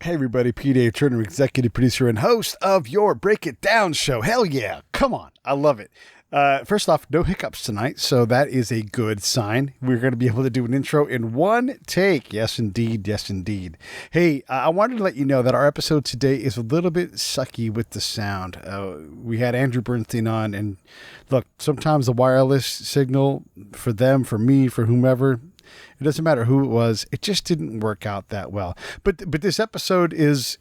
Hey everybody, P.A. Turner, executive producer and host of your Break It Down show. Hell yeah, come on, I love it. First off, no hiccups tonight, so that is a good sign. We're going to be able to do an intro in one take. Yes, indeed. Yes, indeed. Hey, I wanted to let you know that our episode today is a little bit sucky with the sound. We had Andrew Bernstein on, and look, sometimes the wireless signal for them, for me, for whomever, it doesn't matter who it was. It just didn't work out that well. But this episode is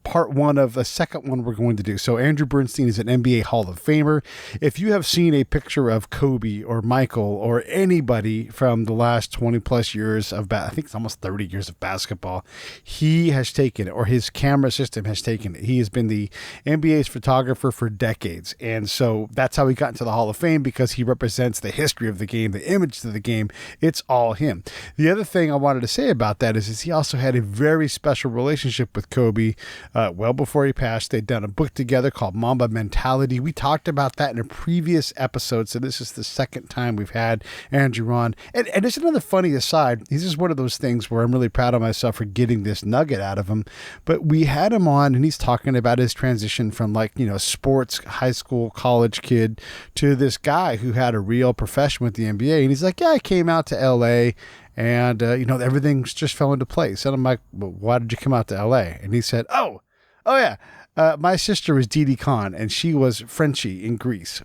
part one of a second one we're going to do. So Andrew Bernstein is an NBA Hall of Famer. If you have seen a picture of Kobe or Michael or anybody from the last 20 plus years of, I think it's almost 30 years of basketball, he has taken it, or his camera system has taken it. He has been the NBA's photographer for decades. And so that's how he got into the Hall of Fame, because he represents the history of the game, the image of the game. It's all him. The other thing I wanted to say about that is he also had a very special relationship with Kobe well before he passed. They'd done a book together called Mamba Mentality. We talked about that in a previous episode, so this is the second time we've had Andrew on. And just another funny aside, this is one of those things where I'm really proud of myself for getting this nugget out of him. But we had him on, and he's talking about his transition from, like, you know, sports, high school, college kid to this guy who had a real profession with the NBA. And he's like, yeah, I came out to LA. And, everything's just fell into place. And I'm like, well, why did you come out to LA? And he said, oh yeah, my sister was Didi Khan, and she was Frenchie in Greece.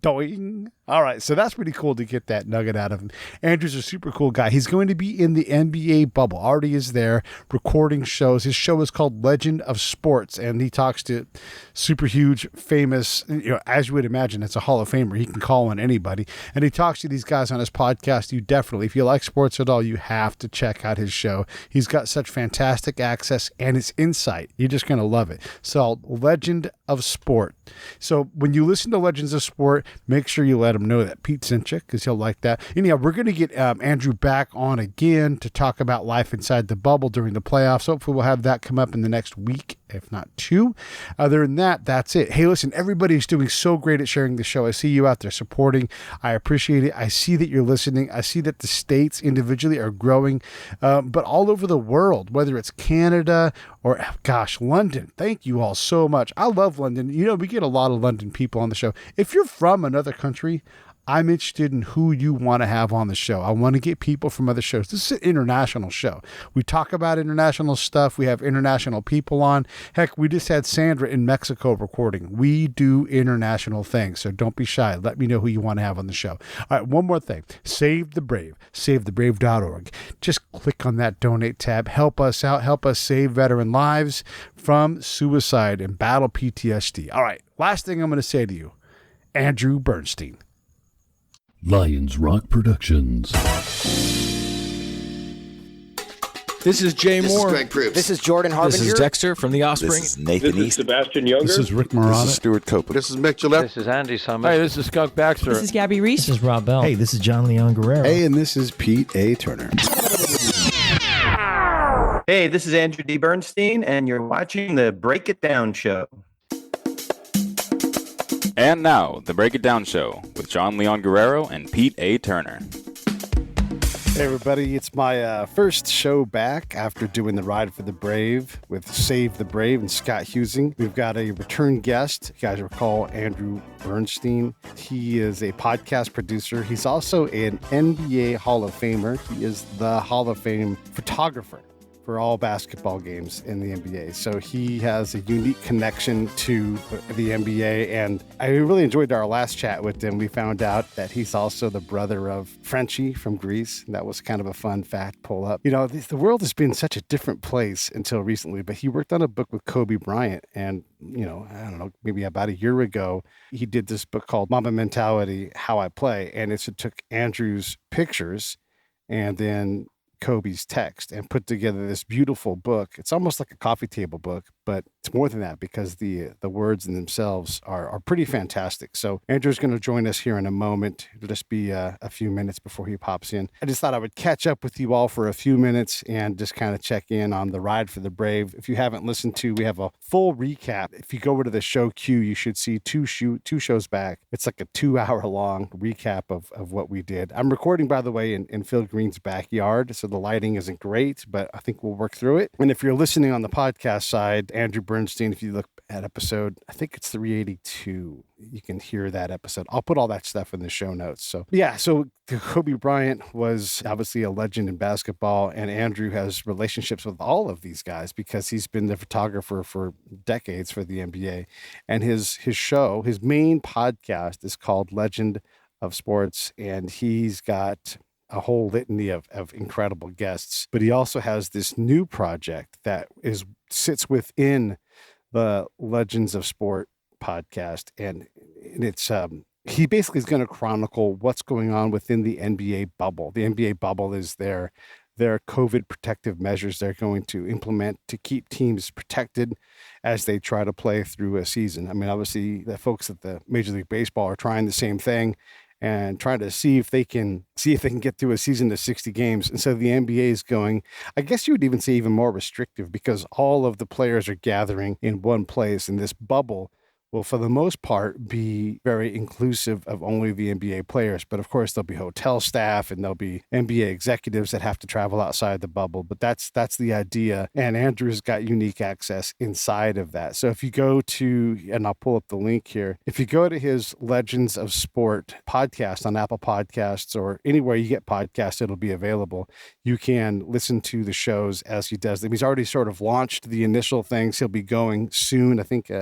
Doing. All right, so that's pretty cool to get that nugget out of him. Andrew's a super cool guy. He's going to be in the NBA bubble. Already is there, recording shows. His show is called Legend of Sports, and he talks to super huge, famous, as you would imagine, it's a Hall of Famer. He can call on anybody, and he talks to these guys on his podcast. You definitely, if you like sports at all, you have to check out his show. He's got such fantastic access, and his insight. You're just going to love it. So, Legend of Sport. So, when you listen to Legends of Sport, make sure you let him know that Pete sent you, because he'll like that. Anyhow, we're going to get Andrew back on again to talk about life inside the bubble during the playoffs. Hopefully we'll have that come up in the next week, if not two. Other than that, that's it. Hey, listen, everybody's doing so great at sharing the show. I see you out there supporting. I appreciate it. I see that you're listening. I see that the states individually are growing, but all over the world, whether it's Canada or, gosh, London. Thank you all so much. I love London. We get a lot of London people on the show. If you're from another country, I'm interested in who you want to have on the show. I want to get people from other shows. This is an international show. We talk about international stuff. We have international people on. Heck, we just had Sandra in Mexico recording. We do international things, so don't be shy. Let me know who you want to have on the show. All right, one more thing. Save the Brave. SaveTheBrave.org. Just click on that donate tab. Help us out. Help us save veteran lives from suicide and battle PTSD. All right, last thing I'm going to say to you, Andrew Bernstein. Lions Rock Productions. This is Jay Moore. This is Greg Proops. This is Jordan Harbinger. This is Dexter from The Offspring. This is Nathan This is East. Sebastian Younger. This is Rick Marotta. This is Stuart Copeland. This is Mick Gillette. This is Andy Summers. Hey, this is Skunk Baxter. This is Gabby Reese. This is Rob Bell. Hey, this is John Leon Guerrero. Hey, and this is Pete A. Turner. Hey, this is Andrew D. Bernstein, and you're watching the Break It Down Show. And now, the Break It Down Show with John Leon Guerrero and Pete A. Turner. Hey everybody, it's my first show back after doing the Ride for the Brave with Save the Brave and Scott Husing. We've got a return guest. You guys recall Andrew Bernstein. He is a podcast producer. He's also an NBA Hall of Famer. He is the Hall of Fame photographer for all basketball games in the NBA. So he has a unique connection to the NBA, and I really enjoyed our last chat with him. We found out that he's also the brother of Frenchie from Greece. That was kind of a fun fact pull up. The world has been such a different place until recently, but he worked on a book with Kobe Bryant, and I don't know, maybe about a year ago, he did this book called Mamba Mentality, How I Play, and it took Andrew's pictures and then Kobe's text and put together this beautiful book. It's almost like a coffee table book, but it's more than that because the words in themselves are pretty fantastic. So Andrew's going to join us here in a moment. It'll just be a few minutes before he pops in. I just thought I would catch up with you all for a few minutes and just kind of check in on the Ride for the Brave. If you haven't listened to, we have a full recap. If you go over to the show queue, you should see two shows back. It's like a 2-hour long recap of what we did. I'm recording, by the way, in Phil Green's backyard. So so the lighting isn't great, but I think we'll work through it. And if you're listening on the podcast side, Andrew Bernstein, if you look at episode, I think it's 382, you can hear that episode. I'll put all that stuff in the show notes. So yeah, so Kobe Bryant was obviously a legend in basketball, and Andrew has relationships with all of these guys because he's been the photographer for decades for the NBA. And his show, his main podcast is called Legend of Sports, and he's got a whole litany of incredible guests. But he also has this new project that sits within the Legends of Sport podcast, and it's he basically is going to chronicle what's going on within the NBA bubble. The NBA bubble is their COVID protective measures they're going to implement to keep teams protected as they try to play through a season. I mean, obviously, the folks at the Major League Baseball are trying the same thing and trying to see if they can get through a season to 60 games. And so the NBA is going, I guess you would even say even more restrictive, because all of the players are gathering in one place, and this bubble will, for the most part, be very inclusive of only the NBA players. But of course, there'll be hotel staff and there'll be NBA executives that have to travel outside the bubble. But that's the idea. And Andrew's got unique access inside of that. So if you go to, and I'll pull up the link here, if you go to his Legends of Sport podcast on Apple Podcasts or anywhere you get podcasts, it'll be available. You can listen to the shows as he does them. He's already sort of launched the initial things. He'll be going soon, I think,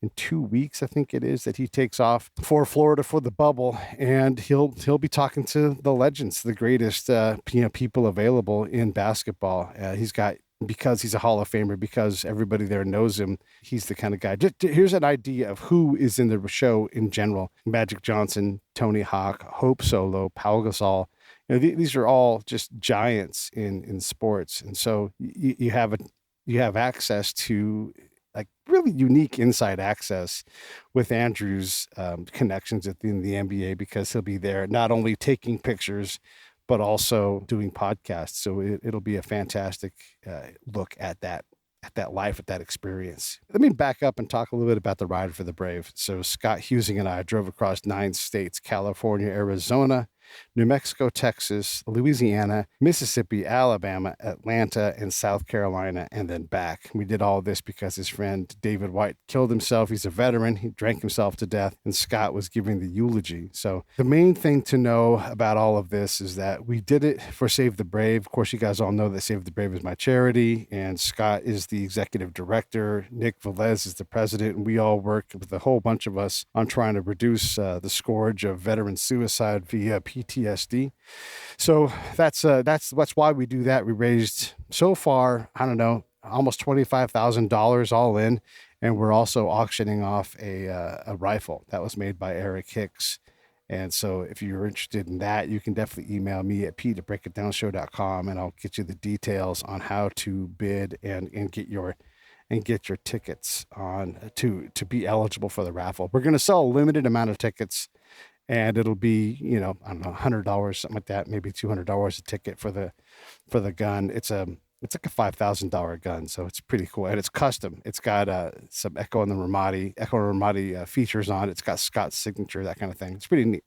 in 2 weeks, I think it is, that he takes off for Florida for the bubble, and he'll be talking to the legends, the greatest people available in basketball. Because he's a Hall of Famer, because everybody there knows him, he's the kind of guy. Here's an idea of who is in the show in general: Magic Johnson, Tony Hawk, Hope Solo, Pau Gasol. These are all just giants in sports, and so you have access to like really unique inside access with Andrew's connections within the NBA, because he'll be there not only taking pictures, but also doing podcasts. So it'll be a fantastic look at that life, at that experience. Let me back up and talk a little bit about the Ride for the Brave. So Scott Husing and I drove across 9 states: California, Arizona, New Mexico, Texas, Louisiana, Mississippi, Alabama, Atlanta, and South Carolina, and then back. We did all this because his friend David White killed himself. He's a veteran. He drank himself to death, and Scott was giving the eulogy. So the main thing to know about all of this is that we did it for Save the Brave. Of course, you guys all know that Save the Brave is my charity, and Scott is the executive director. Nick Velez is the president, and we all work with a whole bunch of us on trying to reduce the scourge of veteran suicide via PTSD. So that's why we do that. We raised so far, I don't know, almost $25,000 all in, and we're also auctioning off a rifle that was made by Eric Hicks. And so if you're interested in that, you can definitely email me at pete@breakitdownshow.com, and I'll get you the details on how to bid and get your tickets on to be eligible for the raffle. We're going to sell a limited amount of tickets, and it'll be, I don't know, $100, something like that, maybe $200 a ticket for the gun. It's like a $5,000 gun, so it's pretty cool, and it's custom. It's got some Echo Ramadi features on it. It's got Scott's signature, that kind of thing. It's pretty neat.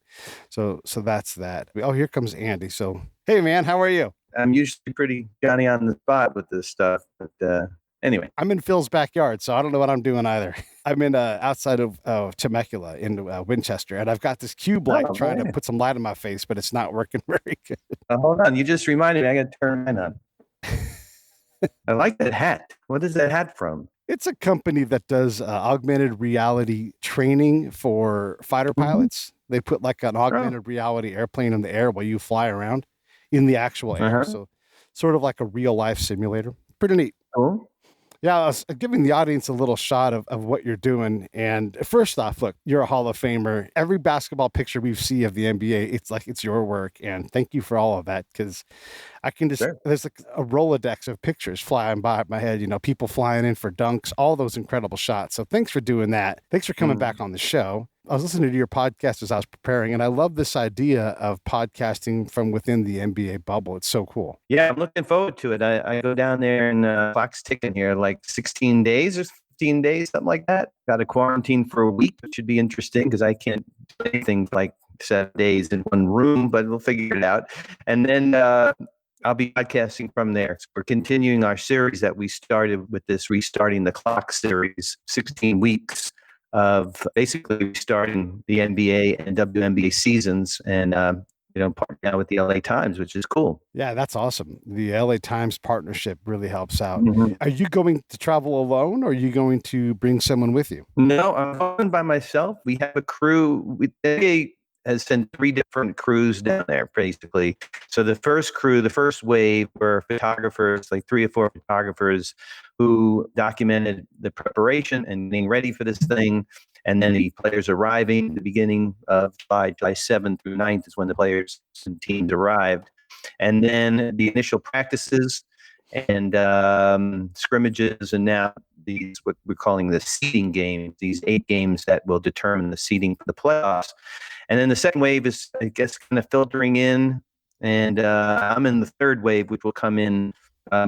So that's that. Oh, here comes Andy. So hey, man, how are you? I'm usually pretty Johnny on the spot with this stuff, but anyway. I'm in Phil's backyard, so I don't know what I'm doing either. I'm in outside of Temecula in Winchester, and I've got this cube light trying to put some light on my face, but it's not working very good. Hold on, you just reminded me. I got to turn mine on. I like that hat. What is that hat from? It's a company that does augmented reality training for fighter pilots. They put like an augmented reality airplane in the air while you fly around in the actual air. So sort of like a real life simulator. Pretty neat. Oh. Yeah, I was giving the audience a little shot of what you're doing. And first off, look, you're a Hall of Famer. Every basketball picture we see of the NBA, it's like it's your work. And thank you for all of that, because I can just, there's like a Rolodex of pictures flying by my head, people flying in for dunks, all those incredible shots. So thanks for doing that. Thanks for coming back on the show. I was listening to your podcast as I was preparing, and I love this idea of podcasting from within the NBA bubble. It's so cool. Yeah, I'm looking forward to it. I go down there and clock's ticking here, like 16 days or 15 days, something like that. Got to quarantine for a week, which should be interesting because I can't do anything like 7 days in one room, but we'll figure it out. And then I'll be podcasting from there. So we're continuing our series that we started with this Restarting the Clock series, 16 weeks of basically restarting the NBA and WNBA seasons, and partnering now with the LA Times, which is cool. Yeah, that's awesome. The LA Times partnership really helps out. Mhm. Are you going to travel alone, or are you going to bring someone with you? No, I'm going by myself. We have a crew. The NBA has sent 3 different crews down there, basically. So the first crew, the first wave, were photographers, like 3 or 4 photographers who documented the preparation and getting ready for this thing. And then the players arriving at the beginning of July 7th through 9th is when the players and teams arrived. And then the initial practices and scrimmages, and now these, what we're calling the seeding games, these 8 games that will determine the seeding for the playoffs. And then the second wave is, I guess, kind of filtering in. And I'm in the third wave, which will come in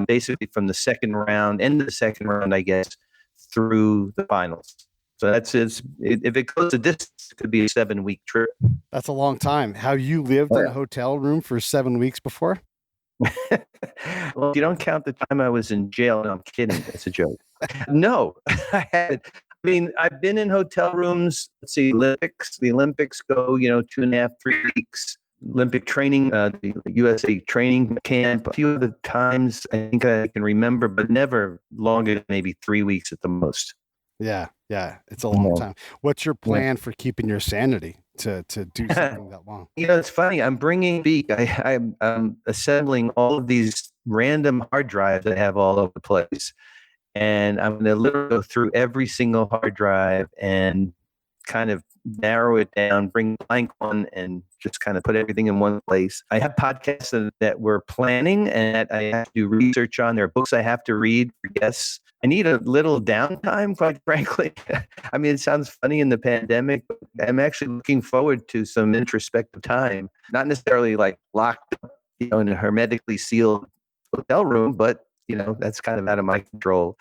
basically from the second round, end of the second round, I guess, through the finals. So that's it. If it goes a distance, it could be a 7-week trip. That's a long time. Have you lived in a hotel room for 7 weeks before? Well, if you don't count the time I was in jail, no, I'm kidding. That's a joke. No, I had. I mean, I've been in hotel rooms. Let's see, Olympics. The Olympics go, 2.5, 3 weeks. Olympic training, the USA training camp. A few of the times I think I can remember, but never longer than maybe 3 weeks at the most. Yeah, it's a long time. What's your plan for keeping your sanity to do something that long? It's funny. I'm bringing I'm assembling all of these random hard drives I have all over the place. And I'm going to literally go through every single hard drive and kind of narrow it down, bring a blank one, and just kind of put everything in one place. I have podcasts that we're planning and that I have to do research on. There are books I have to read for guests. I need a little downtime, quite frankly. I mean, it sounds funny in the pandemic, but I'm actually looking forward to some introspective time. Not necessarily like locked up, in a hermetically sealed hotel room, but that's kind of out of my control.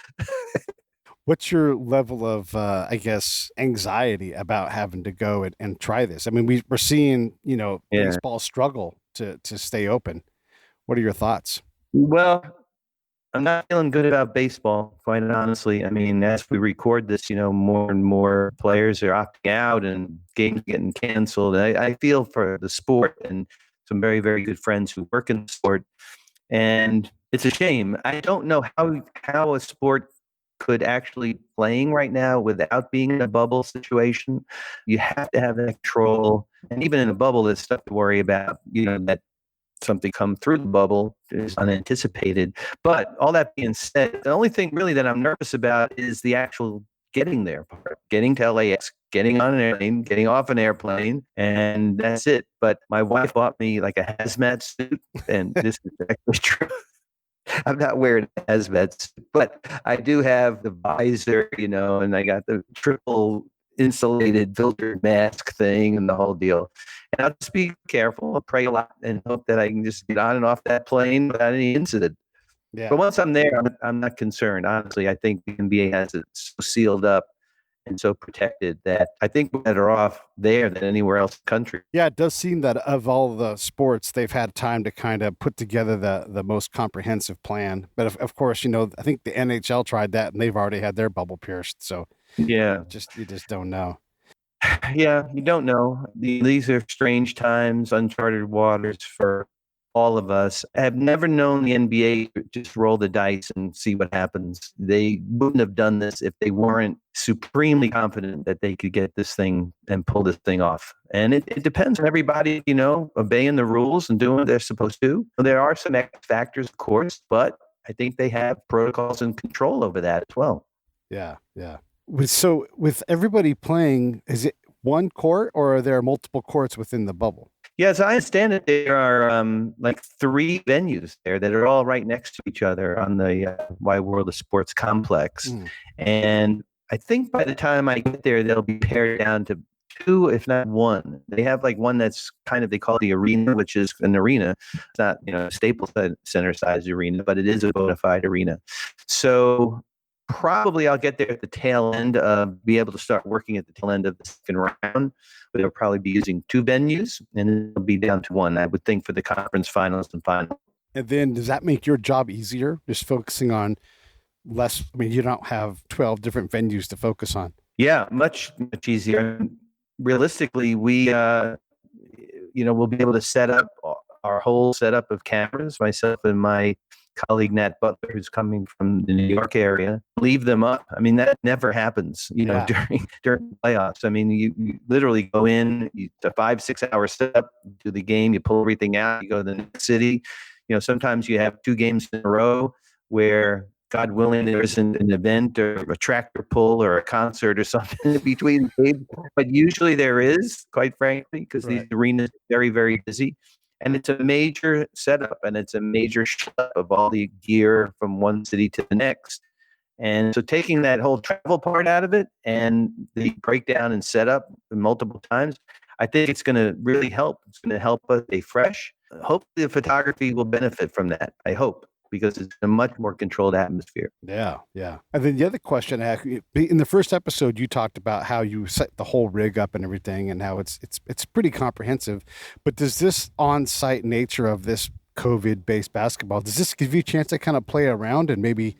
What's your level of, anxiety about having to go and try this? I mean, we're seeing, baseball struggle to stay open. What are your thoughts? Well, I'm not feeling good about baseball, quite honestly. I mean, as we record this, more and more players are opting out and games getting canceled. I feel for the sport and some very, very good friends who work in the sport. And it's a shame. I don't know how a sport could actually playing right now without being in a bubble situation. You have to have that control. And even in a bubble, there's stuff to worry about, that something come through the bubble is unanticipated. But all that being said, the only thing really that I'm nervous about is the actual getting there part, getting to LAX, getting on an airplane, getting off an airplane, and that's it. But my wife bought me like a hazmat suit, and this is actually true. I'm not wearing a hazmat suit, but I do have the visor, and I got the triple insulated filtered mask thing and the whole deal. And I'll just be careful. I'll pray a lot and hope that I can just get on and off that plane without any incident. Yeah. But once I'm there, I'm not concerned. Honestly, I think the NBA has it so sealed up and so protected that I think we're better off there than anywhere else in the country. Yeah, it does seem that of all the sports, they've had time to kind of put together the most comprehensive plan. But of course, I think the NHL tried that and they've already had their bubble pierced. So yeah, you just don't know. Yeah, you don't know. These are strange times, uncharted waters for all of us. I have never known the NBA to just roll the dice and see what happens. They wouldn't have done this if they weren't supremely confident that they could get this thing and pull this thing off. And it depends on everybody, obeying the rules and doing what they're supposed to. There are some X factors, of course, but I think they have protocols and control over that as well. Yeah. So with everybody playing, is it one court or are there multiple courts within the bubble? Yeah, as I understand it, there are like 3 venues there that are all right next to each other on the Wide World of Sports complex. And I think by the time I get there, they'll be pared down to 2, if not 1. They have like one that's kind of, they call it the arena, which is an arena. It's not, a Staples Center size arena, but it is a bona fide arena. So probably I'll get there at the tail end, be able to start working at the tail end of the second round. But they'll probably be using 2 venues, and it'll be down to 1, I would think, for the conference finals and final. And then does that make your job easier? Just focusing on less. I mean, you don't have 12 different venues to focus on. Yeah, much easier. Realistically, we'll be able to set up our whole setup of cameras, myself and my colleague Nat Butler, who's coming from the New York area, leave them up. I mean, that never happens, Yeah. during playoffs. I mean, you literally go in, it's a 5-6 hour setup, do the game, you pull everything out, you go to the next city. Sometimes you have 2 games in a row where, God willing, there isn't an event or a tractor pull or a concert or something in between games. But usually there is, quite frankly, because these Right. arenas are very, very busy. And it's a major setup and it's a major schlep of all the gear from one city to the next. And so taking that whole travel part out of it and the breakdown and setup multiple times, I think it's going to really help. It's going to help us stay fresh. Hopefully the photography will benefit from that. I hope, because it's a much more controlled atmosphere. Yeah, yeah. And then the other question I have, in the first episode, you talked about how you set the whole rig up and everything, and how it's pretty comprehensive. But does this on-site nature of this COVID-based basketball, does this give you a chance to kind of play around and maybe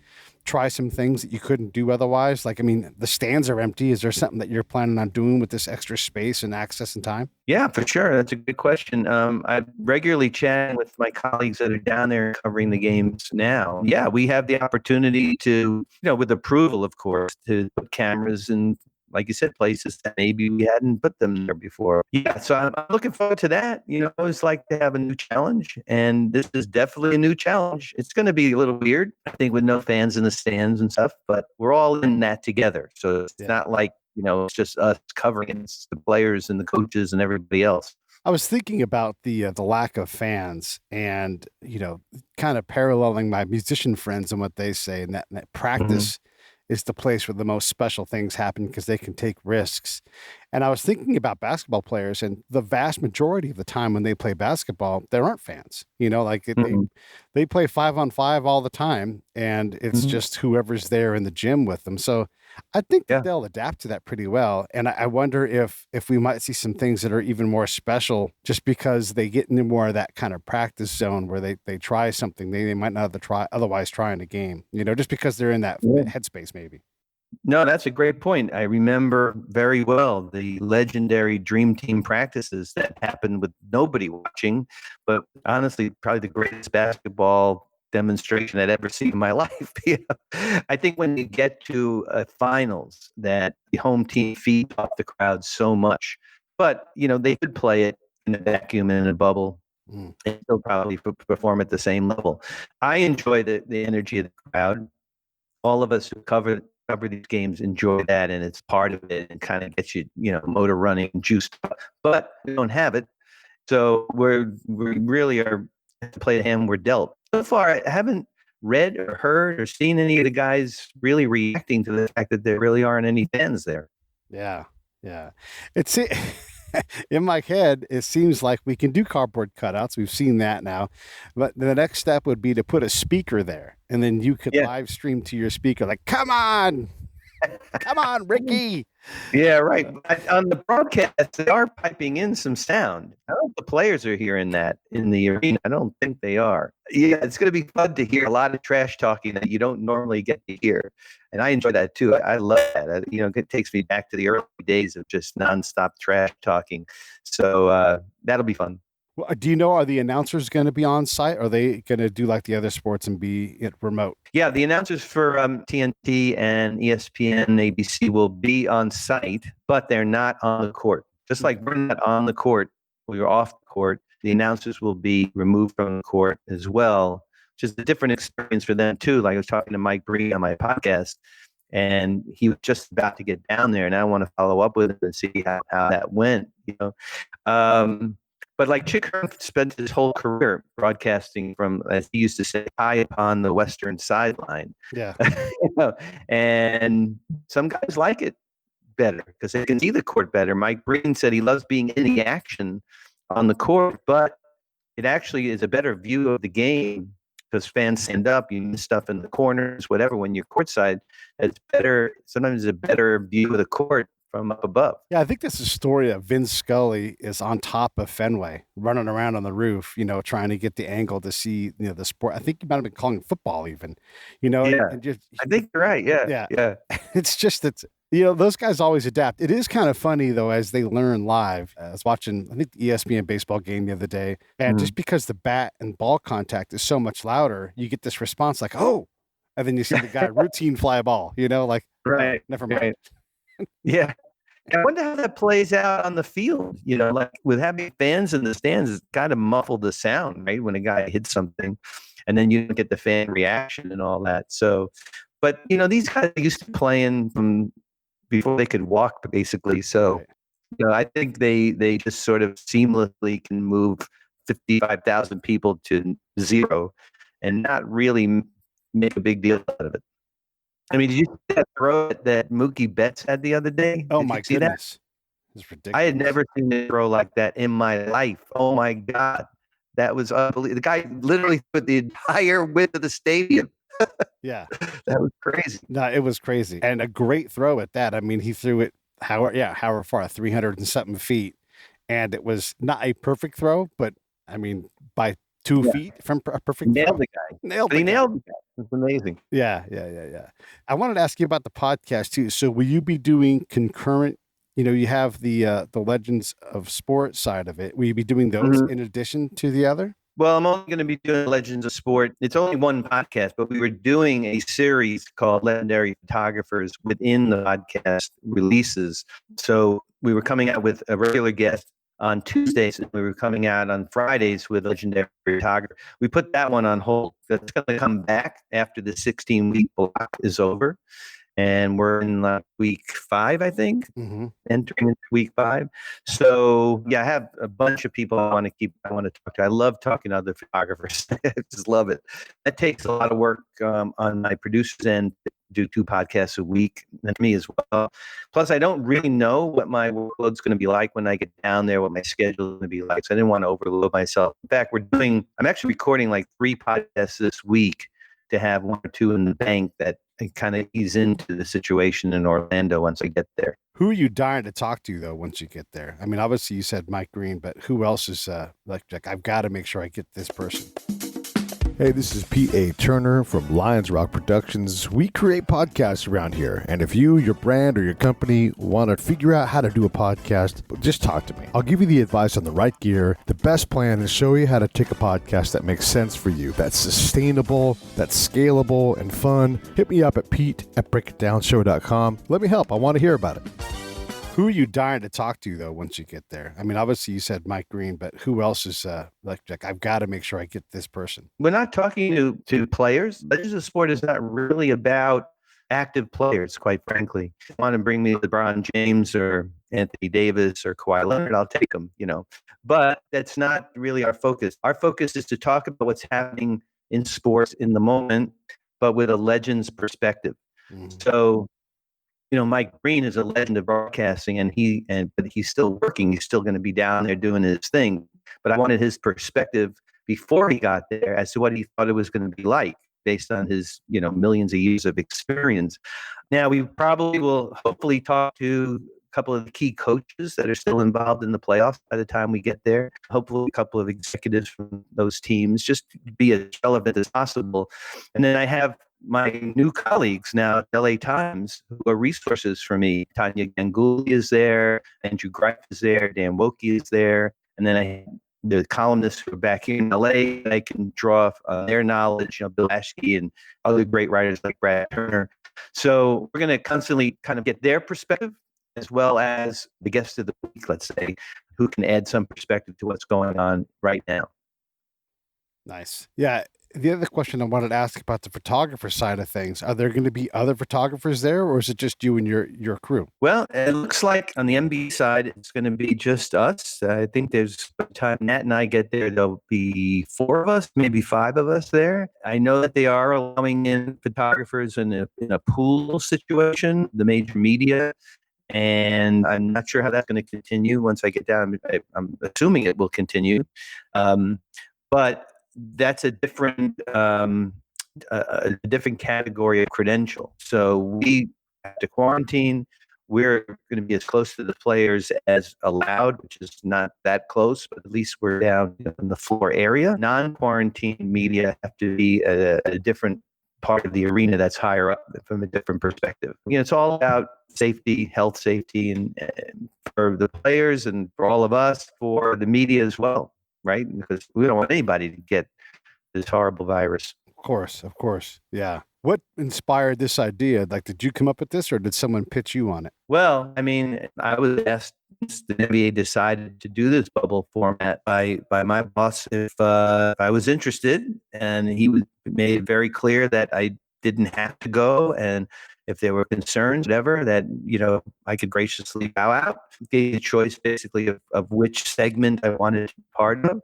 try some things that you couldn't do otherwise? Like, I mean, the stands are empty. Is there something that you're planning on doing with this extra space and access and time? Yeah, for sure. That's a good question. I'm regularly chatting with my colleagues that are down there covering the games now. Yeah, we have the opportunity to, with approval, of course, to put cameras in, like you said, places that maybe we hadn't put them there before. Yeah, so I'm looking forward to that. I always like to have a new challenge, and this is definitely a new challenge. It's going to be a little weird, I think, with no fans in the stands and stuff, but we're all in that together. So it's not like, it's just us covering it. It's the players and the coaches and everybody else. I was thinking about the lack of fans, and kind of paralleling my musician friends and what they say, and that practice is the place where the most special things happen because they can take risks. And I was thinking about basketball players, and the vast majority of the time when they play basketball, there aren't fans. Like they play 5-on-5 all the time, and it's just whoever's there in the gym with them. So I think that they'll adapt to that pretty well. And I wonder if we might see some things that are even more special just because they get into more of that kind of practice zone where they try something they might not have otherwise try in a game, just because they're in that headspace maybe. No, that's a great point. I remember very well the legendary Dream Team practices that happened with nobody watching, but honestly, probably the greatest basketball demonstration I'd ever seen in my life. I think when you get to finals, that the home team feeds off the crowd so much, but they could play it in a vacuum and in a bubble and still probably perform at the same level. I enjoy the energy of the crowd. All of us who cover these games enjoy that, and it's part of it and kind of gets you, motor running and juiced up. But we don't have it, so we really are to play the hand we're dealt. So far, I haven't read or heard or seen any of the guys really reacting to the fact that there really aren't any fans there. Yeah, yeah. It's in my head, it seems like we can do cardboard cutouts. We've seen that now. But the next step would be to put a speaker there, and then you could live stream to your speaker, like, come on, Ricky. Yeah, right. On the broadcast, they are piping in some sound. I don't know if the players are hearing that in the arena. I don't think they are. Yeah, it's going to be fun to hear a lot of trash talking that you don't normally get to hear. And I enjoy that too. I love that. It takes me back to the early days of just nonstop trash talking. So that'll be fun. Well, do you know, are the announcers going to be on site? Or are they going to do like the other sports and be remote? Yeah, the announcers for TNT and ESPN and ABC will be on site, but they're not on the court. Just like we're not on the court, we're off the court. The announcers will be removed from the court as well, which is a different experience for them too. Like I was talking to Mike Bree on my podcast, and he was just about to get down there, and I want to follow up with him and see how that went. But like Chick Hearn spent his whole career broadcasting from, as he used to say, high upon the western sideline. Yeah. And some guys like it better because they can see the court better. Mike Breen said he loves being in the action on the court, but it actually is a better view of the game because fans stand up, you miss stuff in the corners, whatever. When you're courtside, it's better. Sometimes it's a better view of the court from up above. Yeah, I think this is a story of Vin Scully is on top of Fenway, running around on the roof, trying to get the angle to see, the sport. I think he might have been calling football even, Yeah, and just, I think you're right. Yeah, yeah, yeah. it's just that, those guys always adapt. It is kind of funny though, as they learn live. I was watching, I think the ESPN baseball game the other day, and just because the bat and ball contact is so much louder, you get this response like, oh, and then you see the guy routine fly a ball, like, oh, Right. never mind. Right. Yeah. I wonder how that plays out on the field. Like with having fans in the stands, it's kind of muffled the sound, right? When a guy hits something, and then you don't get the fan reaction and all that. So, but these guys used to playing from before they could walk, basically. So, Right. I think they just sort of seamlessly can move 55,000 people to zero, and not really make a big deal out of it. I mean, did you see that throw that Mookie Betts had the other day? Oh Did my you see that? goodness. It's ridiculous. I had never seen a throw like that in my life. Oh my God. That was unbelievable. The guy literally put the entire width of the stadium. Yeah. That was crazy. No, it was crazy. And a great throw at that. I mean, he threw it however far, 300 and something feet. And it was not a perfect throw, but I mean, by 2 feet from a perfect Nailed throw. the guy. Nailed But he the guy. nailed the guy. It's amazing. Yeah. I wanted to ask you about the podcast too. So will you be doing concurrent, you have the Legends of Sport side of it. Will you be doing those in addition to the other? Well, I'm only going to be doing Legends of Sport. It's only one podcast, but we were doing a series called Legendary Photographers within the podcast releases. So we were coming out with a regular guest on Tuesdays, and we were coming out on Fridays with Legendary Photographer. We put that one on hold. That's going to come back after the 16-week block is over. And we're in week 5, I think, entering into week 5. So yeah, I have a bunch of people I want to talk to. I love talking to other photographers. I just love it. That takes a lot of work on my producer's end to do 2 podcasts a week, and me as well. Plus, I don't really know what my workload's going to be like when I get down there, what my schedule is going to be like. So I didn't want to overload myself. In fact, I'm actually recording 3 podcasts this week to have 1 or 2 in the bank that kind of ease into the situation in Orlando once I get there. Who are you dying to talk to though once you get there? I mean, obviously you said Mike Green, but who else is like I've got to make sure I get this person? Hey, this is Pete A. Turner from Lions Rock Productions. We create podcasts around here, and if you, your brand, or your company want to figure out how to do a podcast, just talk to me. I'll give you the advice on the right gear, the best plan, and show you how to take a podcast that makes sense for you, that's sustainable, that's scalable, and fun. Hit me up at pete@breakitdownshow.com. Let me help. I want to hear about it. Who are you dying to talk to though once you get there? I mean, obviously you said Mike Green, but who else is like I've got to make sure I get this person? We're not talking to players. Legends of Sport is not really about active players, quite frankly. If you want to bring me LeBron James or Anthony Davis or Kawhi Leonard, I'll take them, But that's not really our focus. Our focus is to talk about what's happening in sports in the moment, but with a legend's perspective. So Mike Green is a legend of broadcasting, but he's still working. He's still going to be down there doing his thing. But I wanted his perspective before he got there as to what he thought it was going to be like based on his, millions of years of experience. Now, we probably will hopefully talk to a couple of the key coaches that are still involved in the playoffs by the time we get there. Hopefully a couple of executives from those teams, just to be as relevant as possible. And then I have my new colleagues now at LA Times who are resources for me. Tanya Ganguly is there, Andrew Greif is there, Dan Woke is there, and then the columnists who are back here in LA. I can draw their knowledge, Bill Ashkey and other great writers like Brad Turner. So we're going to constantly kind of get their perspective as well as the guest of the week, let's say, who can add some perspective to what's going on right now. Nice. Yeah. The other question I wanted to ask about the photographer side of things, are there going to be other photographers there, or is it just you and your crew? Well, it looks like on the MB side, it's going to be just us. I think there's by the time Nat and I get there, there'll be 4 of us, maybe 5 of us there. I know that they are allowing in photographers in a pool situation, the major media. And I'm not sure how that's going to continue once I get down. I'm assuming it will continue. But that's a different category of credential. So we have to quarantine. we're going to be as close to the players as allowed, which is not that close, but at least we're down in the floor area. Non-quarantine media have to be a different part of the arena that's higher up from a different perspective. It's all about safety, health safety, and for the players and for all of us, for the media as well, right? Because we don't want anybody to get this horrible virus. Of course. Yeah. What inspired this idea? Like, did you come up with this or did someone pitch you on it? Well, I mean, I was asked, the NBA decided to do this bubble format by my boss if I was interested, and he made it very clear that I didn't have to go, and if there were concerns, whatever, that I could graciously bow out. Gave a choice basically of which segment I wanted to be part of,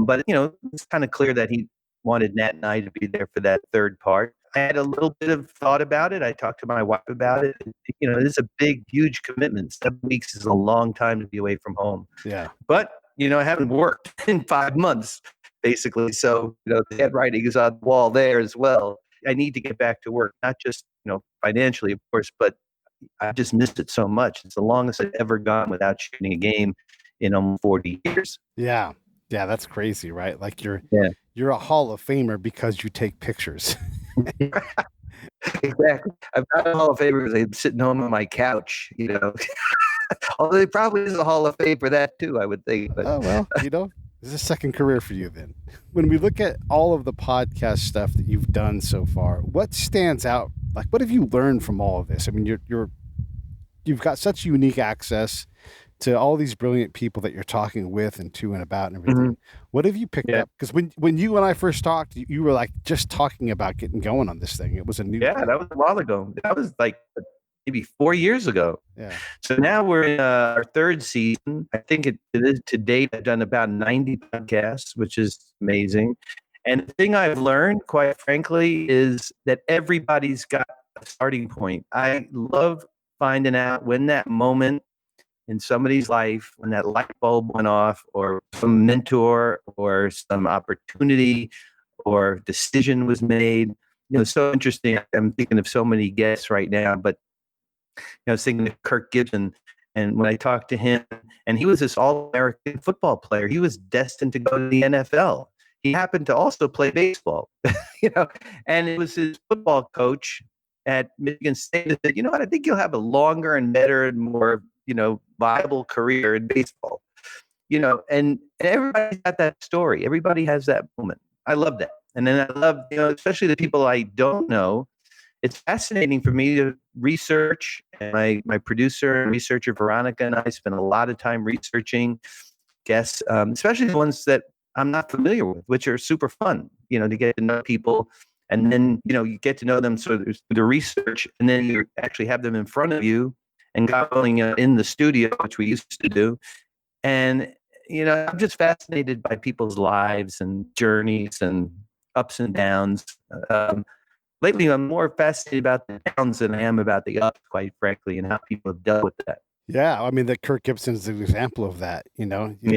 but it's kind of clear that he wanted Nat and I to be there for that third part. I had a little bit of thought about it. I talked to my wife about it. It is a big, huge commitment. 7 weeks is a long time to be away from home. Yeah. But, I haven't worked in 5 months, basically. So, the handwriting is on the wall there as well. I need to get back to work, not just, financially, of course, but I just missed it so much. It's the longest I've ever gone without shooting a game in almost 40 years. Yeah. Yeah, that's crazy, right? Like you're a Hall of Famer because you take pictures. Exactly. I'm not a Hall of Famer because I'm sitting home on my couch, Although it probably is a Hall of Fame for that too, I would think. But Oh, well, there's a second career for you then. When we look at all of the podcast stuff that you've done so far, what stands out? Like, what have you learned from all of this? I mean, you've got such unique access to all these brilliant people that you're talking with and to and about and everything. Mm-hmm. What have you picked up? Because when you and I first talked, you were like just talking about getting going on this thing. It was a new that was a while ago. That was like maybe 4 years ago. Yeah. So now we're in our third season. I think it is to date. I've done about 90 podcasts, which is amazing. And the thing I've learned, quite frankly, is that everybody's got a starting point. I love finding out when that moment in somebody's life, when that light bulb went off, or some mentor or some opportunity or decision was made. It's so interesting. I'm thinking of so many guests right now, but I was thinking of Kirk Gibson, and when I talked to him, and he was this all-American football player. He was destined to go to the NFL. He happened to also play baseball, and it was his football coach at Michigan State that said, I think you'll have a longer and better and more viable career in baseball, and everybody's got that story. Everybody has that moment. I love that. And then I love, especially the people I don't know. It's fascinating for me to research. And my producer and researcher, Veronica, and I spend a lot of time researching guests, especially the ones that I'm not familiar with, which are super fun, to get to know people. And then, you get to know them through the research, and then you actually have them in front of you and going in the studio, which we used to do. And, I'm just fascinated by people's lives and journeys and ups and downs. Lately, I'm more fascinated about the downs than I am about the ups, quite frankly, and how people have dealt with that. Yeah. I mean, that Kirk Gibson's an example of that. You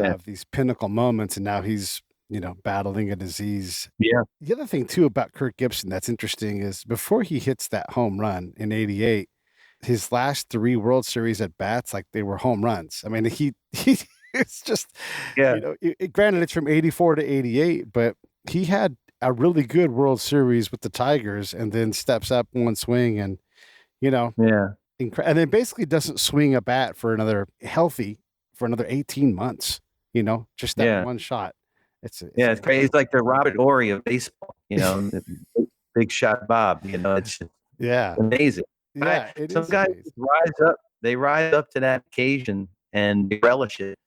have these pinnacle moments, and now he's, battling a disease. Yeah. The other thing, too, about Kirk Gibson that's interesting is before he hits that home run in 88, his last 3 World Series at bats, like they were home runs. I mean, he it's just, granted it's from 84 to 88, but he had a really good World Series with the Tigers and then steps up one swing and, and then basically doesn't swing a bat for another 18 months, just that one shot. It's crazy. It's like the Robert Horry of baseball, Big Shot Bob, it's just amazing. Yeah, some guys rise up. They rise up to that occasion and they relish it.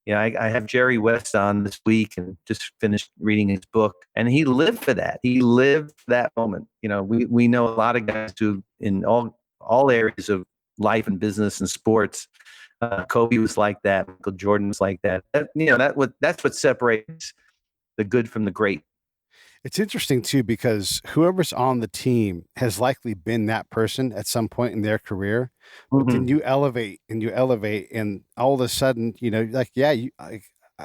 I have Jerry West on this week and just finished reading his book, and he lived for that. He lived for that moment. We know a lot of guys who in all areas of life and business and sports. Kobe was like that. Michael Jordan was like that. That's what separates the good from the great. It's interesting too, because whoever's on the team has likely been that person at some point in their career, but then you elevate and all of a sudden,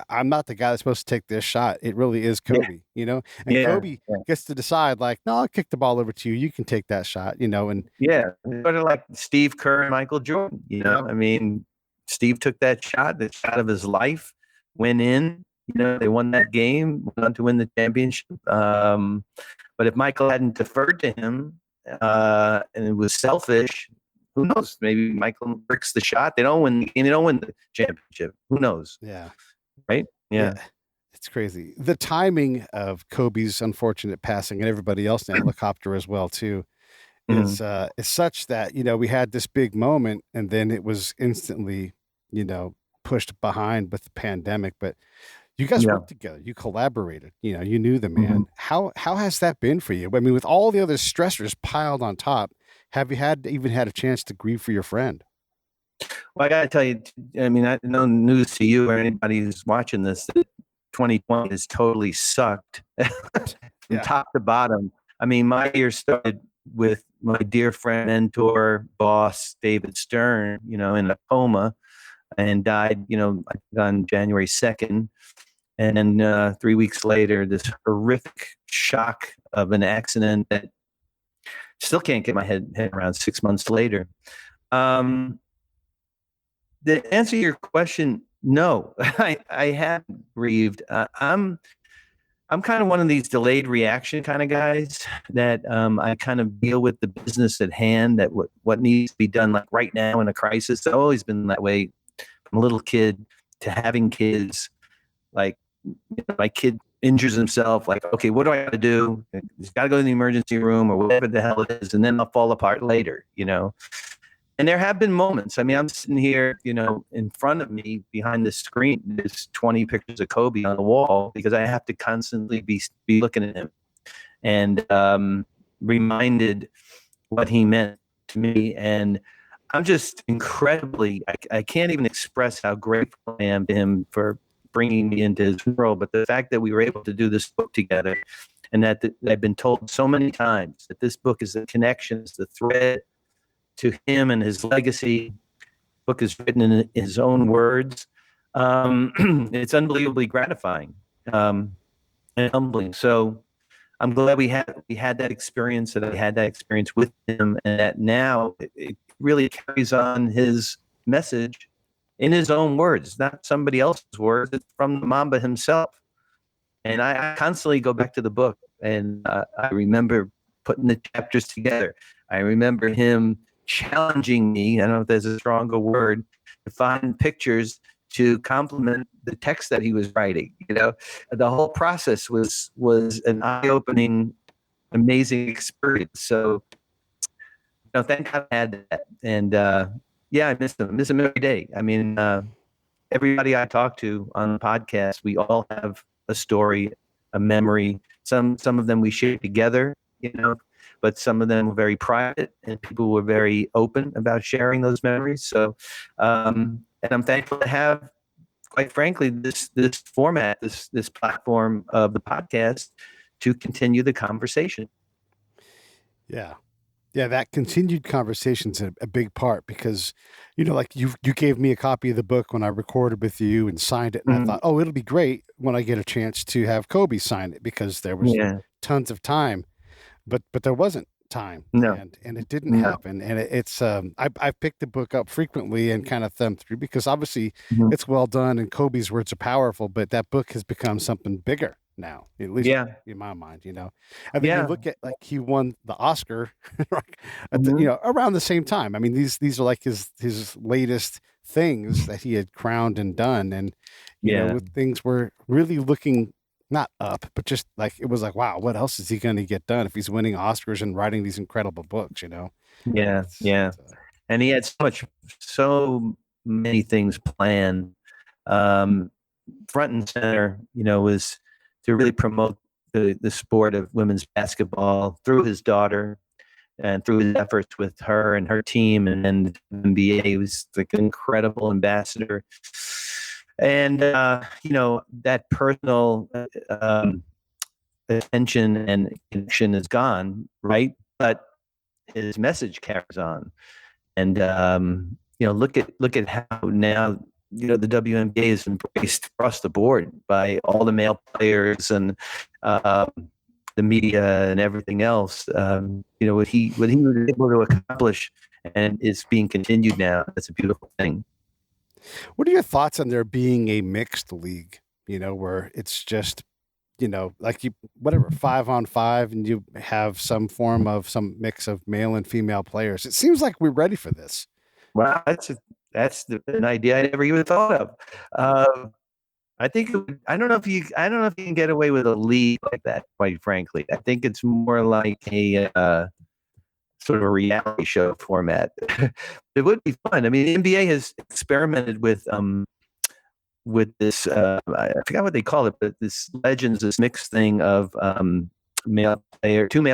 I'm not the guy that's supposed to take this shot. It really is Kobe, you know? And Yeah. Kobe gets to decide, like, no, I'll kick the ball over to you. You can take that shot, you know? And Yeah. Sort of like Steve Kerr and Michael Jordan, you know? Yep. I mean, Steve took that shot, the shot of his life, went in, you know, they won that game, went on to win the championship. But if Michael hadn't deferred to him and it was selfish, who knows? Maybe Michael bricks the shot. They don't win the championship. Who knows? yeah. Right? Yeah. It's crazy. The timing of Kobe's unfortunate passing and everybody else in the helicopter as well, too, is such that, you know, we had this big moment and then it was instantly, you know, pushed behind with the pandemic. But you guys Yeah. worked together. You collaborated. You know, you knew the man. How has that been for you? I mean, with all the other stressors piled on top, have you even had a chance to grieve for your friend? Well, I got to tell you, I mean, no news to you or anybody who's watching this, that 2020 has totally sucked from top to bottom. I mean, my year started with my dear friend, mentor, boss, David Stern, you know, in a coma and died, you know, on January 2nd. And then 3 weeks later, this horrific shock of an accident that still can't get my head around 6 months later. To answer your question, no, I haven't grieved. I'm kind of one of these delayed reaction kind of guys that I kind of deal with the business at hand, that what needs to be done like right now in a crisis. I've always been that way from a little kid to having kids. Like, you know, my kid injures himself, like, okay, what do I got to do? He's got to go to the emergency room or whatever the hell it is, and then I'll fall apart later, you know. And there have been moments. I mean, I'm sitting here, you know, in front of me behind the screen, there's 20 pictures of Kobe on the wall because I have to constantly be looking at him and reminded what he meant to me. And I'm just incredibly, I can't even express how grateful I am to him for bringing me into his world. But the fact that we were able to do this book together, and that I've been told so many times that this book is the connection, is the thread to him and his legacy. The book is written in his own words. It's unbelievably gratifying and humbling. So I'm glad we had that experience, that I had that experience with him, and that now it really carries on his message in his own words, not somebody else's words. It's from the Mamba himself. And I constantly go back to the book, and I remember putting the chapters together. I remember him challenging me, I don't know if there's a stronger word, to find pictures to complement the text that he was writing. You know, the whole process was an eye-opening, amazing experience. So, you know, thank God I had that. And yeah, I miss him every day. I mean, everybody I talk to on the podcast, we all have a story, a memory. Some of them we share together, you know, but some of them were very private, and people were very open about sharing those memories. So, and I'm thankful to have, quite frankly, this format, this platform of the podcast to continue the conversation. Yeah. Yeah, that continued conversation's a big part because, you know, like you gave me a copy of the book when I recorded with you and signed it, and I thought, oh, it'll be great when I get a chance to have Kobe sign it because there was tons of time, but there wasn't time, and it didn't happen. And it's I've picked the book up frequently and kind of thumbed through because obviously it's well done and Kobe's words are powerful, but that book has become something bigger now, at least in my mind, you know. And then you look at, like, he won the Oscar at the, you know, around the same time. I mean, these are like his latest things that he had crowned and done, and you know, things were really looking not up, but just like it was like, wow, what else is he going to get done if he's winning Oscars and writing these incredible books, you know? And he had so many things planned. Front and center, you know, was to really promote the sport of women's basketball through his daughter and through his efforts with her and her team, and then the NBA. He was like an incredible ambassador. And, you know, that personal attention and connection is gone, right? But his message carries on. And, you know, look at how now the WNBA is embraced across the board by all the male players and the media and everything else. What he was able to accomplish, and it's being continued now. That's a beautiful thing. What are your thoughts on there being a mixed league? Where it's just, like 5-on-5, and you have some mix of male and female players. It seems like we're ready for this. Wow, that's an idea I never even thought of. I think I don't know if you can get away with a league like that. Quite frankly, I think it's more like a sort of a reality show format. It would be fun. I mean, the NBA has experimented with this. I forgot what they call it, but this mixed thing of two male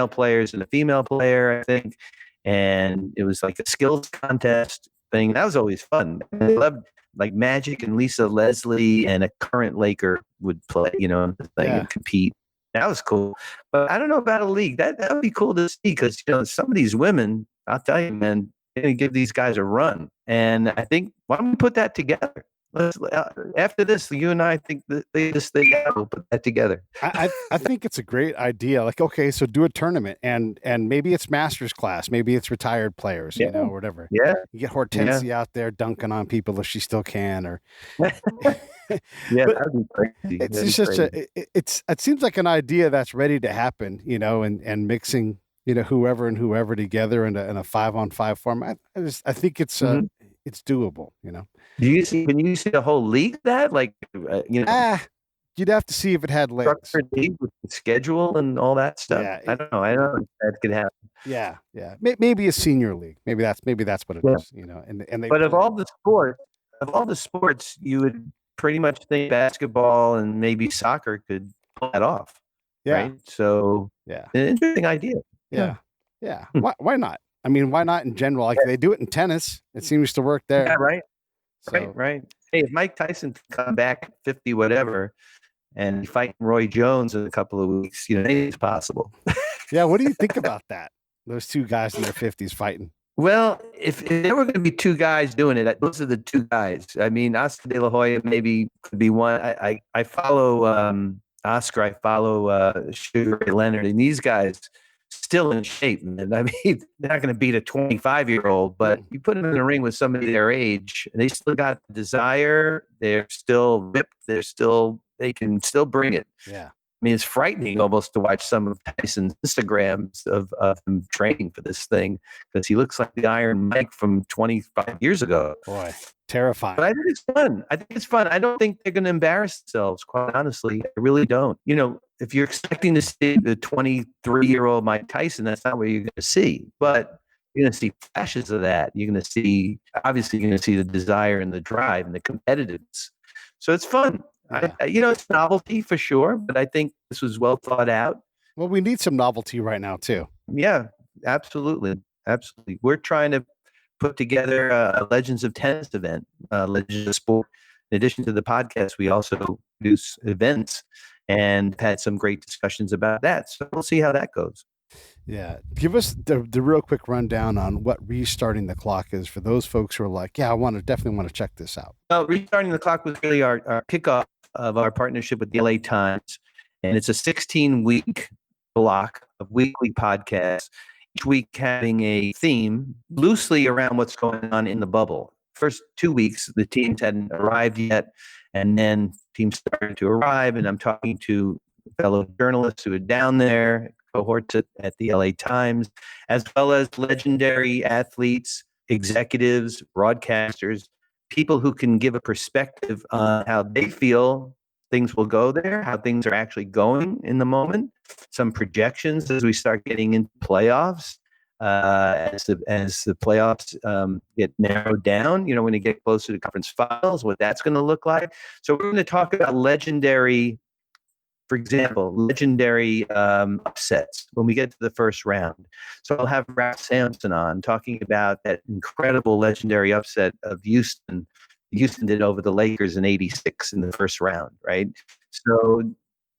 players and a female player, I think. And it was like a skills contest thing. That was always fun. I loved, like, Magic and Lisa Leslie and a current Laker would play, and compete. That was cool. But I don't know about a league. That would be cool to see, because some of these women, I'll tell you, man, they're going to give these guys a run. And I think, why don't we put that together? After this, you and I think that we'll put that together. I think it's a great idea. Like, okay, so do a tournament, and maybe it's masters class, maybe it's retired players, or whatever. Yeah, you get Hortensia out there dunking on people if she still can, or that'd be crazy. It's just it seems like an idea that's ready to happen, and mixing whoever together in a 5-on-5 format. I think it's it's doable. Can you see a whole league that, like, you'd have to see if it had legs. Structured league with the schedule and all that stuff. Yeah, I don't know. I don't know if that could happen. Yeah. Maybe a senior league. Maybe that's what it is. But of all the sports, you would pretty much think basketball and maybe soccer could pull that off. Yeah. Right. So an interesting idea. Yeah. Why not? I mean, why not in general? Like, they do it in tennis. It seems to work there. Yeah, right. So, Right. Hey, if Mike Tyson come back at 50, whatever, and fight Roy Jones in a couple of weeks, it's possible. Yeah. What do you think about that? Those two guys in their 50s fighting. Well, if there were going to be two guys doing it, those are the two guys. I mean, Oscar De La Hoya maybe could be one. I follow Oscar. I follow Sugar Ray Leonard, and these guys still in shape, man. I mean, they're not going to beat a 25-year-old, but you put them in the ring with somebody their age, and they still got the desire. They're still ripped. They can still bring it. Yeah. I mean, it's frightening almost to watch some of Tyson's Instagrams of him training for this thing, because he looks like the Iron Mike from 25 years ago. Boy, terrifying. But I think it's fun. I don't think they're going to embarrass themselves, quite honestly. I really don't. If you're expecting to see the 23-year-old Mike Tyson, that's not what you're going to see. But you're going to see flashes of that. You're going to see the desire and the drive and the competitiveness. So it's fun. Yeah. It's novelty for sure, but I think this was well thought out. Well, we need some novelty right now too. Yeah, absolutely. We're trying to put together a Legends of Tennis event, Legends of Sport. In addition to the podcast, we also produce events and had some great discussions about that. So we'll see how that goes. Yeah. Give us the real quick rundown on what restarting the clock is for those folks who are like, yeah, definitely want to check this out. Well, restarting the clock was really our kickoff of our partnership with the LA Times. And it's a 16-week block of weekly podcasts, each week having a theme loosely around what's going on in the bubble. First 2 weeks, the teams hadn't arrived yet, and then teams started to arrive, and I'm talking to fellow journalists who are down there, cohorts at the LA Times, as well as legendary athletes, executives, broadcasters, people who can give a perspective on how they feel things will go there, how things are actually going in the moment, some projections as we start getting into playoffs, as the playoffs get narrowed down, when you get closer to conference finals, what that's going to look like. So we're going to talk about legendary upsets when we get to the first round. So I'll have Ralph Sampson on talking about that incredible legendary upset of Houston. Houston did over the Lakers in '86 in the first round, right? So,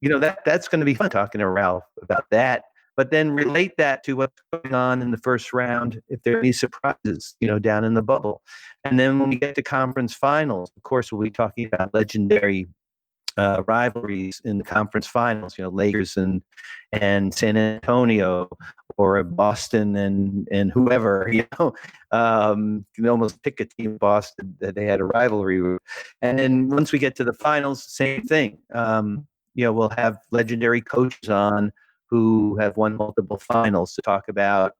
that's going to be fun talking to Ralph about that. but then relate that to what's going on in the first round, if there are any surprises, down in the bubble. And then when we get to conference finals, of course, we'll be talking about legendary rivalries in the conference finals, Lakers and San Antonio, or Boston and whoever, you can almost pick a team in Boston that they had a rivalry with. And then once we get to the finals, same thing. We'll have legendary coaches on who have won multiple finals to talk about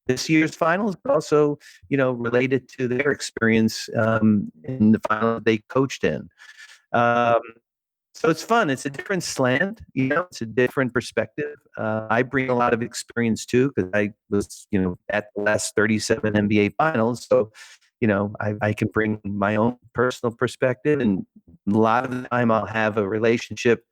this year's finals, but also, related to their experience in the final they coached in. So it's fun. It's a different slant, it's a different perspective. I bring a lot of experience too, because I was, at the last 37 NBA finals. So, I can bring my own personal perspective, and a lot of the time I'll have a relationship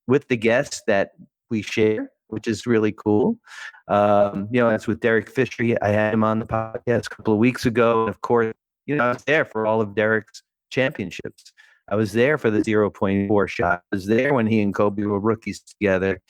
with the guests that we share, which is really cool. That's with Derek Fisher. I had him on the podcast a couple of weeks ago. And of course, I was there for all of Derek's championships. I was there for the 0.4 shot. I was there when he and Kobe were rookies together,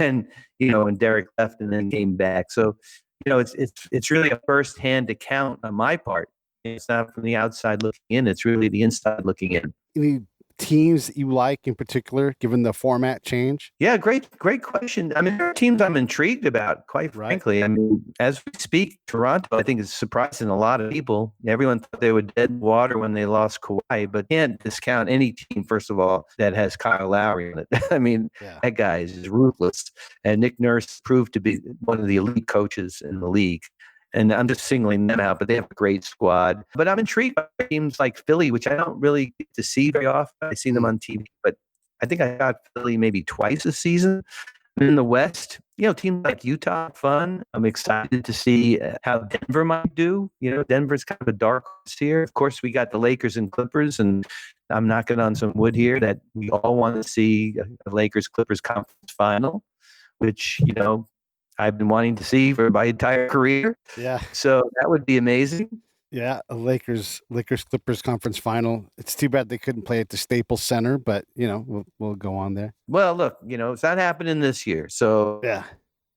and when Derek left and then came back. So, it's really a first-hand account on my part. It's not from the outside looking in; it's really the inside looking in. Any teams that you like in particular, given the format change? Yeah, great question. I mean, there are teams I'm intrigued about, quite frankly. I mean, as we speak, Toronto, I think, is surprising a lot of people. Everyone thought they were dead in water when they lost Kawhi, but can't discount any team, first of all, that has Kyle Lowry in it. I mean, That guy is ruthless. And Nick Nurse proved to be one of the elite coaches in the league. And I'm just singling them out, but they have a great squad. But I'm intrigued by teams like Philly, which I don't really get to see very often. I see them on TV, but I think I got Philly maybe twice this season. And in the West, teams like Utah, fun. I'm excited to see how Denver might do. Denver's kind of a dark horse here. Of course, we got the Lakers and Clippers, and I'm knocking on some wood here that we all want to see a Lakers-Clippers conference final, which, I've been wanting to see for my entire career. Yeah. So that would be amazing. Yeah, a Lakers Clippers conference final. It's too bad they couldn't play at the Staples Center, but we'll go on there. Well, look, it's not happening this year. So yeah.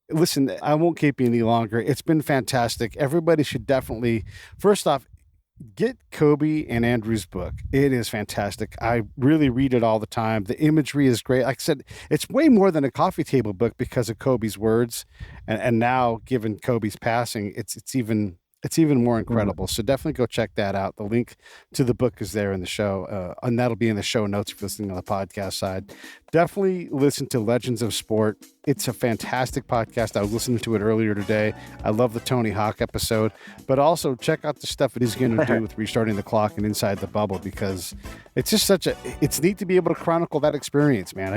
Listen, I won't keep you any longer. It's been fantastic. Everybody should definitely, first off, get Kobe and Andrew's book. It is fantastic. I really read it all the time. The imagery is great. Like I said, it's way more than a coffee table book because of Kobe's words. And now, given Kobe's passing, it's even more incredible. So definitely go check that out. The link to the book is there in the show, and that'll be in the show notes if you're listening on the podcast side. Definitely listen to Legends of Sport. It's a fantastic podcast. I was listening to it earlier today. I love the Tony Hawk episode, but also check out the stuff that he's going to do with Restarting the Clock and Inside the Bubble, because it's just it's neat to be able to chronicle that experience, man.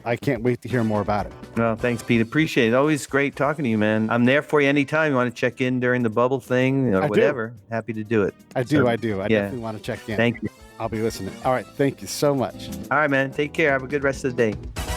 I can't wait to hear more about it. Well, thanks, Pete. Appreciate it. Always great talking to you, man. I'm there for you anytime you want to check in during the bubble thing or whatever. Happy to do it. I do. I definitely want to check in. Thank you. I'll be listening. All right. Thank you so much. All right, man. Take care. Have a good rest of the day.